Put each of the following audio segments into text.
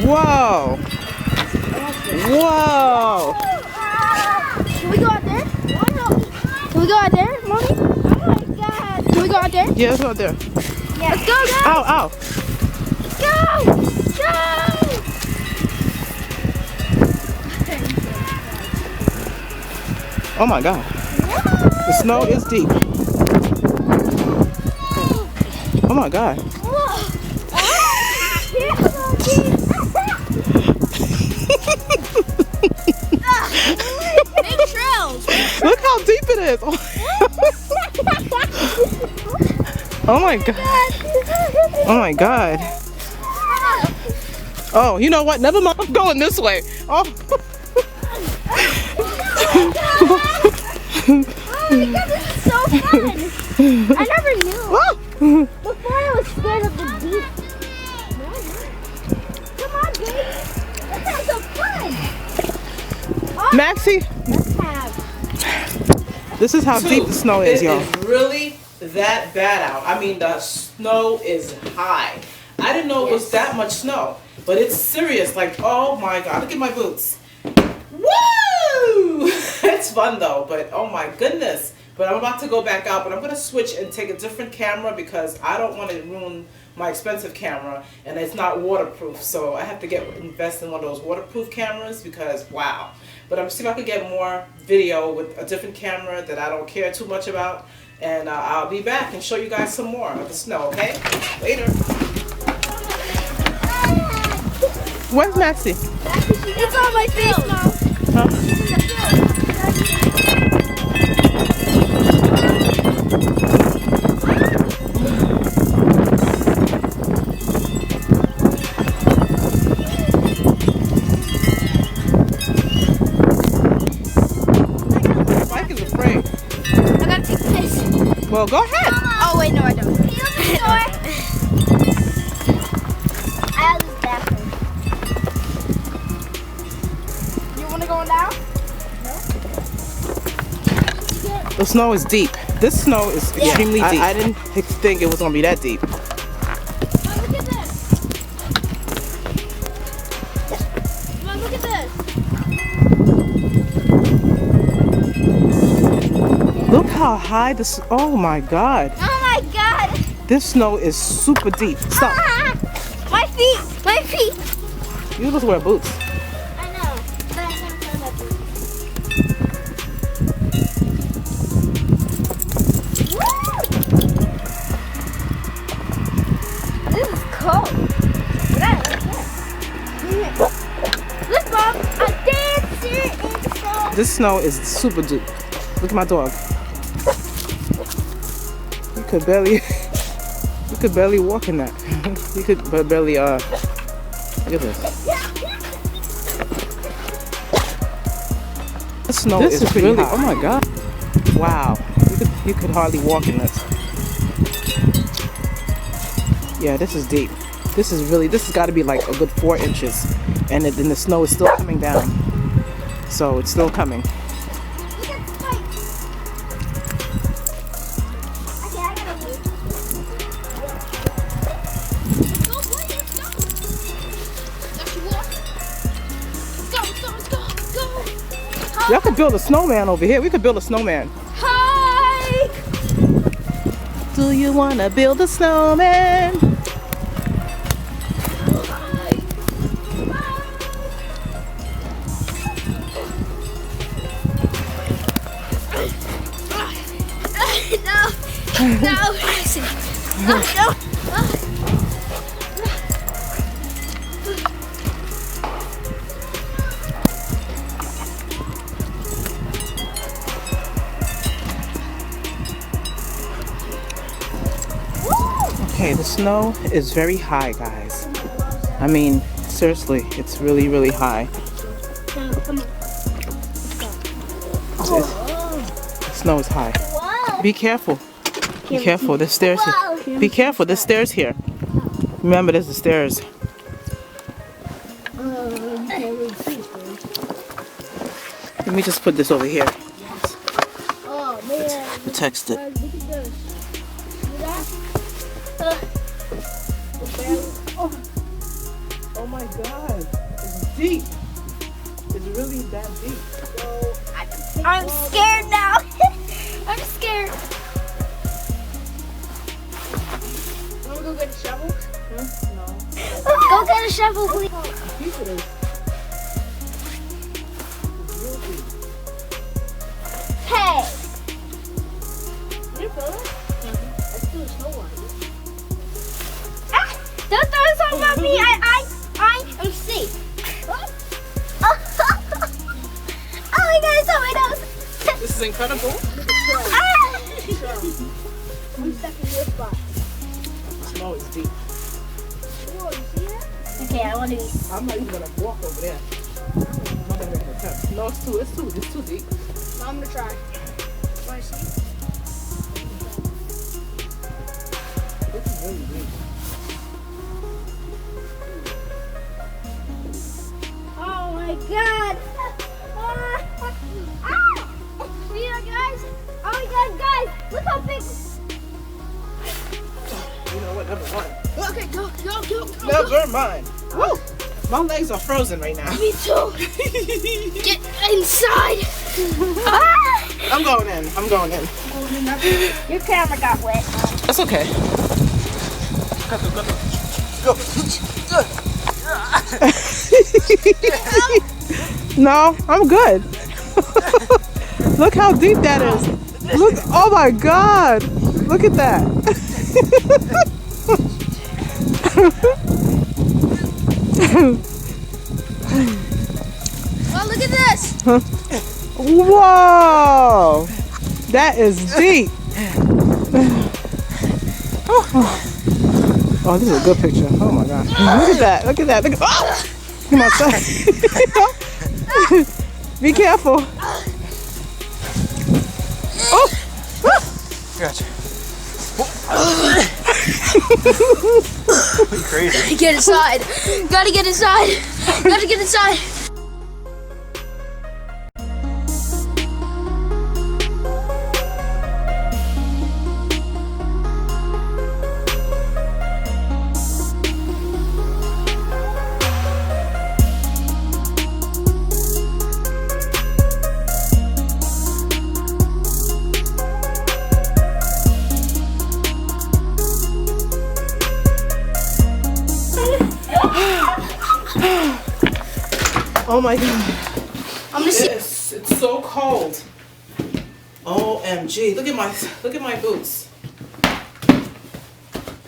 Whoa! Whoa! Can we go out there? Can we go out there, Mommy? Oh my God! Can we go out there? Yeah, let's go out there. Yeah. Let's go, guys! Ow, ow! Go! Go! Oh my God! The snow is deep. Oh my God! Big trails. Look how deep it is! Oh my God! Oh my God! Oh, you know what? Never mind. I'm going this way. Oh. Oh my God, this is so fun! I never knew. Before I was scared of the deep. Come on, baby. That sounds so fun. Oh, Maxie, let's have. this is how deep the snow is, y'all. It is really that bad out. I mean, the snow is high. I didn't know it was that much snow, but it's serious. Like, oh my God, look at my boots. Woo! It's fun though, but oh my goodness. But I'm about to go back out, but I'm going to switch and take a different camera because I don't want to ruin my expensive camera, and it's not waterproof, so I have to invest in one of those waterproof cameras because wow. But I'm see if I can get more video with a different camera that I don't care too much about, and I'll be back and show you guys some more of the snow, okay? Later. Where's Maxie? It's on my face now. Huh? Mike is afraid. I gotta take this. Well, go ahead. Oh wait, no, I don't. I have this bathroom. You wanna go down? The snow is deep. This snow is extremely deep. I didn't think it was gonna be that deep. Oh, look at this. Come on, look at this. Look how high this. Oh my God! Oh my God. This snow is super deep. Stop. Ah, my feet. My feet. You just wear boots. I know. But I can't find my feet. This is cold. But I like it. Look, Mom, a dancer in snow. This snow is super deep. Look at my dog. You could barely walk in that. You could barely look at this. This snow is pretty really high. Oh my God! Wow, you could hardly walk in this. Yeah, this is deep. This has got to be like a good 4 inches, and then the snow is still coming down. So it's still coming. Look at the spikes. Okay, I gotta wait. Go, boy, let's go. Let's walk. Let's go. Y'all could build a snowman over here. We could build a snowman. Hi. Do you want to build a snowman? No. Okay, the snow is very high, guys. I mean, seriously, it's really, really high. The snow is high. Be careful. Be careful. There's stairs here. Be careful. There's stairs here. Remember, there's the stairs. Let me just put this over here. Oh man. Protects it. Look at this. See that? Oh Oh my God. It's deep. It's really that deep. I'm scared now. I'm scared. Want to go get a shovel? No. Go get a shovel, please. How deep it is. It's real deep. Hey. You feel it? That's still a snow one. Ah, don't throw something at me. I am safe. Oh my God, it's on my nose. This is incredible. Ah. I'm stuck in your spot. Snow is deep. Whoa, you see that? Okay, I want to be. I'm not even gonna walk over there. I'm not gonna make an attempt. No, it's too deep. I'm gonna try. Want to see? This is really deep. Oh my God. See you guys. Oh my God, guys, look how big. You know what? Never mind. Okay, go. Never mind. Woo! My legs are frozen right now. Me too. Get inside. Ah! I'm going in. Your camera got wet. That's okay. No, I'm good. Look how deep that is. Look, oh my God. Look at that. Oh, look at this. Whoa. That is deep. Oh, this is a good picture. Oh my God. Look at that. Look at that. Look at, oh! Look at my son. Be careful. Oh! Gotcha. You crazy. Get inside. Gotta get inside. Gotta get inside. Oh my God. I'm gonna see. It's so cold. OMG. Look at my boots.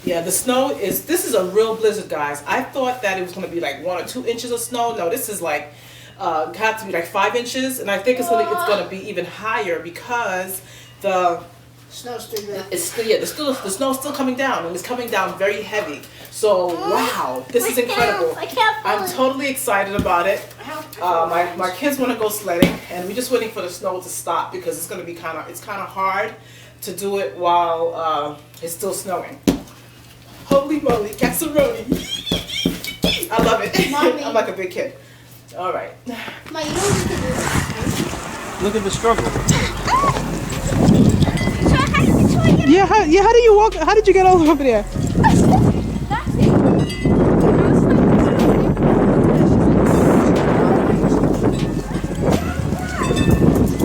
Yeah, the snow is, this is a real blizzard, guys. I thought that it was gonna be like 1 or 2 inches of snow. No, this is like got to be like 5 inches, and I think it's gonna be even higher because the Snow's still there. it's still, yeah, the snow's still coming down, and it's coming down very heavy. So wow, this is incredible. I can't I'm fall in. totally excited about it. My kids want to go sledding, and we're just waiting for the snow to stop because it's gonna be kind of hard to do it while it's still snowing. Holy moly, casseroni! I love it. Mommy. I'm like a big kid. All right. Ma, you know what you can do? Look at the struggle. Yeah, how do you walk? How did you get over there?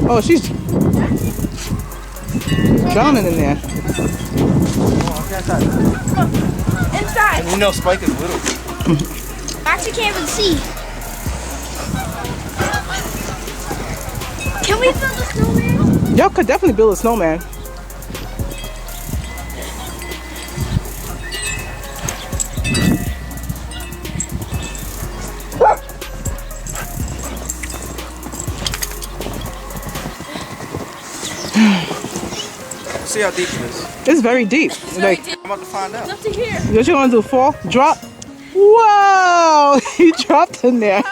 Oh, she's drowning in there. Inside. You know Spike is little. I actually can't even see. Can we build a snowman? Y'all could definitely build a snowman. See how deep it is. It's very deep. Like, I'm about to find out. Up to here. what you gonna do? Fall? Drop? Whoa! He dropped in there.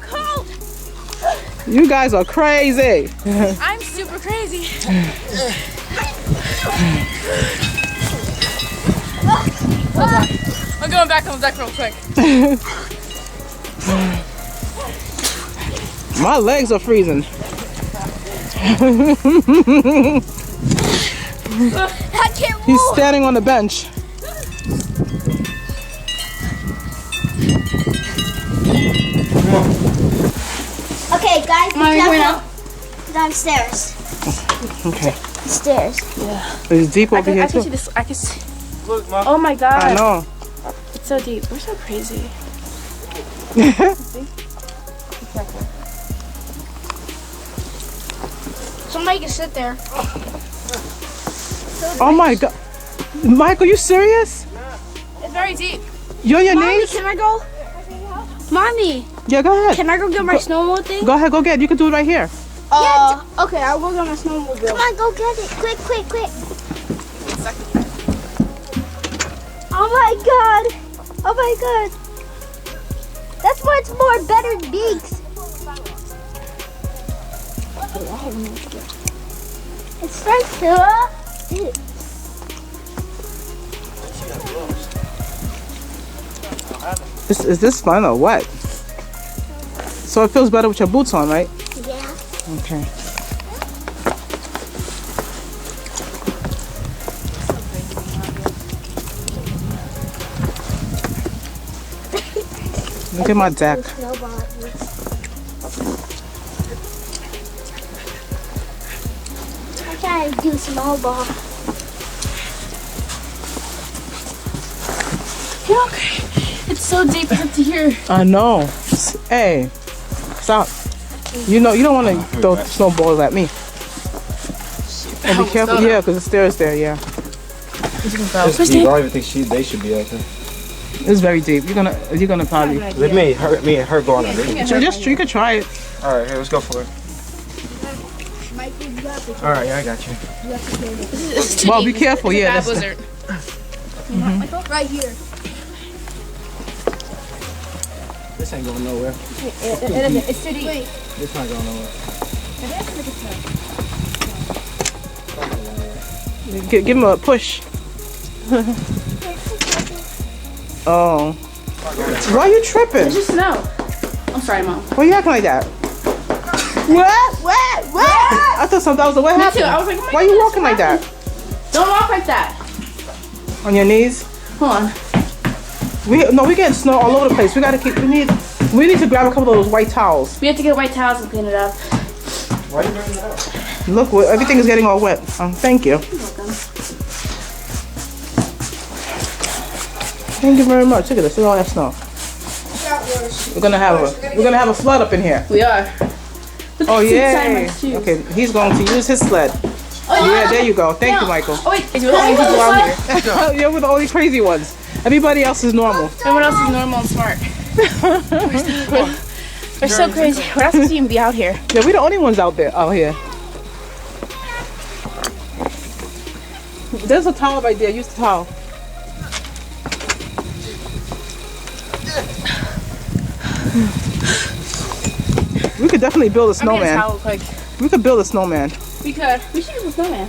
Cold. You guys are crazy. I'm super crazy. I'm going back on the deck real quick. My legs are freezing. I can't move. He's standing on the bench. Okay, guys, be Mommy, we're careful. Downstairs. Okay. Stairs. It's deep over here I can too. see this. I can see. Look, Mom. Oh my god. I know. It's so deep. We're so crazy. Somebody can sit there. Oh my god. Michael, you serious? It's very deep. You're on your Mommy, knees? can I go? Mommy, Yeah, go ahead. can I go get my snowmobile thing? Go ahead, go get it. You can do it right here. Okay, I'll go get my snowmobile. Come on, go get it. Quick, quick, quick. Oh my god. Oh my god. That's much more better than beaks. It's right here. Is this fun or what? So it feels better with your boots on, right? Yeah. Okay. Look at my deck. I'm trying to do snowball. You're okay. It's so deep up to here. I know. Hey, stop. You know, you don't want to throw snowballs at me. And be careful, yeah, because the stairs there, yeah. It's deep. I don't even think they should be out there. It's very deep. You're gonna probably. Let me and her go on it. You can try it. All right, here, let's go for it. All right, yeah, I got you. Well, be careful, yeah. Bad That's blizzard. Right here. This ain't going nowhere. It's too deep. This not going nowhere. give him a push. Oh. Why you tripping? It's just snow. I'm sorry, Mom. Why you acting like that? What? I thought something was what happened. too. I was like, oh my why you goodness, walking like that? Don't walk like that. On your knees? Hold on. We getting snow all over the place. We need to grab a couple of those white towels. We have to get white towels and clean it up. Why are you bringing that up? Look, everything is getting all wet. Thank you. Thank you very much. Look at this. Look at all that snow. We're gonna have a flood up in here. We are. Look, Oh it's inside my yeah. shoes. Okay, he's going to use his sled. Oh, Yeah, there you go. Thank you, Michael. Oh wait, we're the only people out here. You're with the only crazy ones. Everybody else is normal. Everyone else is normal and smart. We're so crazy. We're not supposed to even be out here. Yeah, we're the only ones out here. There's a towel right there. Use the towel. We could definitely build a I'm getting a snowman. towel quick. We could build a snowman. We could. We should use a snowman.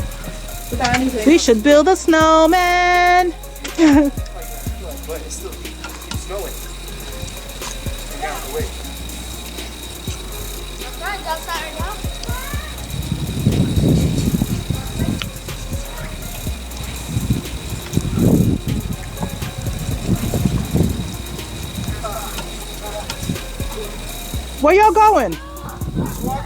Without anything. We should build a snowman. But it's still snowing. Get out of the way. Where y'all going? Walk